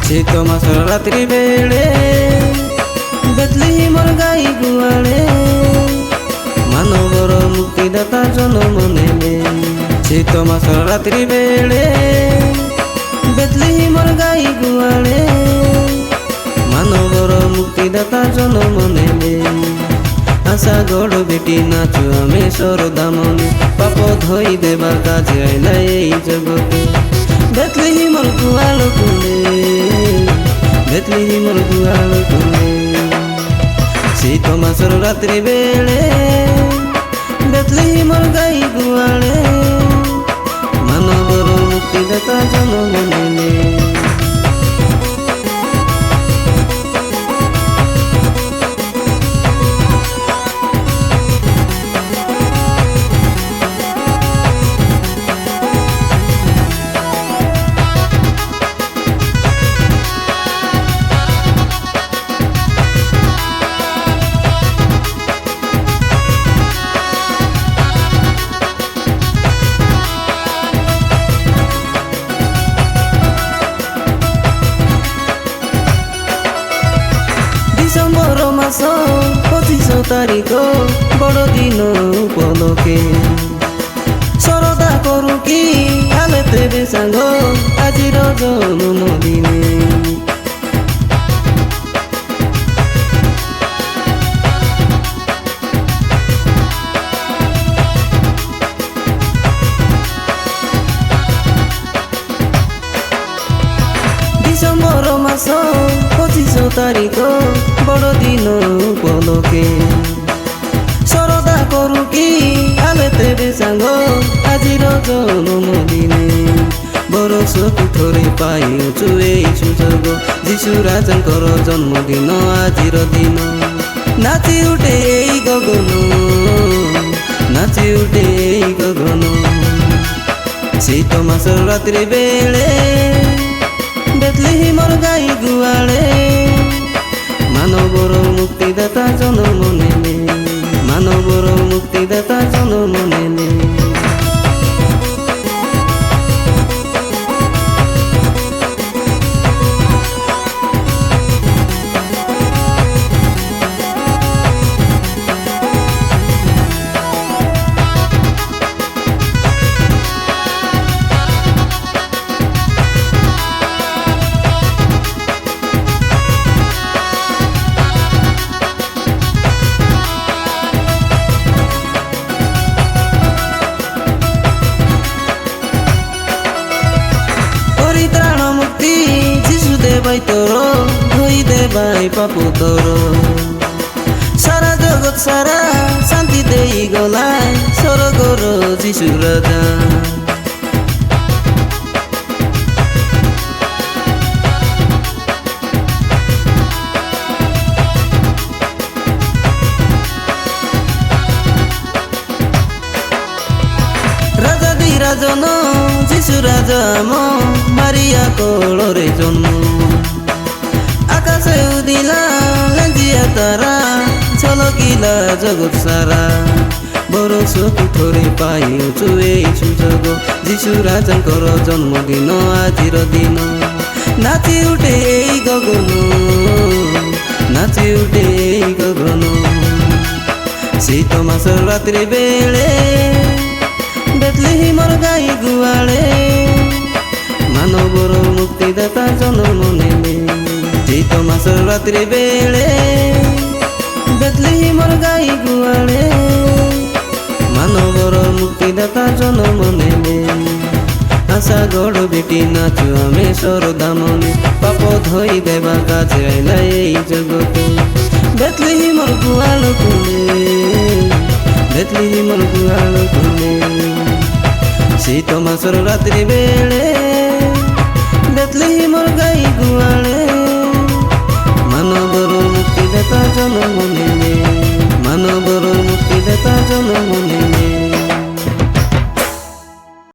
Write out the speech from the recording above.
শীত মাসর রাত্রি বেড়ে বেতলিহিমর গাই গুয়াড়ে মানবর মুক্তিদাতা জনম নেলে। শীত মাসর রাত্রি বেড়ে বেতলিহিমর গাই গুয়াড়ে মানবর মুক্তিদাতা জনম নেলে। আশা গড় বেটি নাচু আমি সরদামনে পাপ ধই দেবা কাজে আইলা এই জগতে। বেতলিহিমর গুয়াল কুলে বেতলিহিমর গুয়াল কুলে শীত মাসর রাত্রি বেড়ে বেতলিহিমর গাই গুয়াড়ে মানবর মুক্তিদাতা জনম নেলে। ডিসেম্বর মাস 25 তারিখ বড় দিন উপলক্ষে সরদা করু কি আলে তেবে সাঙ্গ আজির জন্মদিনে। ডিসেম্বর মাস 25 তারিখ বড় দিন উপলক্ষে সরদা করু কি আলে তেবে সাঙ্গ আজির জন্মদিনে। বড় চকু থরে পাইছু এই সুযোগ যিশু রাজাঙ্কর জন্মদিন আজির দিন। নাচি উঠে এই গগন নাচি উঠে এই গগন শীত মাসর রাত্রি বেড়ে বেতলিহিমর গাই গুয়াড়ে মানবর মুক্তিদাতা জনম নেলে। মানবর মুক্তিদাতা জনম নেলে। পরিত্রাণ মুক্তি যিশু দেবাই তোর ধই দেবাই পাপু তোর। সারা জগৎ সারা শান্তি দেই গলায় স্বর্গর যিশু রাজা। রাজাদি রাজন যিশু রাজাম মারিয়া কোলরে জন্ম। আকাশে উদিলা লেঞ্জিয়া তারা ছলকিলা জগৎ সারা। বড় চকু থরে পাইছু এই সুযোগ যিশু রাজাঙ্কর জন্মদিন আজির দিন। নাচি উঠে এই গগন নাচি উঠে এই গগন শীত মাসর রাত্রি বেড়ে বেতলিহিমর গাই গুয়াড়ে মানবর মুক্তিদাতা জনম নেলে। শীত মাসর রাত্রি বেড়ে বেতলিহিমর গাই গুয়াড়ে মানবর মুক্তিদাতা জনম নেলে। আশা গড় বেটি নাচু আমি সরদামনে পাপ ধই দেবা কাজে আইলা এই জগতে। বেতলিহিমর গুয়াল কুলে বেতলিহিমর গুয়াল কুলে শীত মাসর রাত্রি বেড়ে বেতলিহিমর গাই গুয়াড়ে মানবর মুক্তিদাতা জনম নেলে। মানবর মুক্তিদাতা জনম নেলে।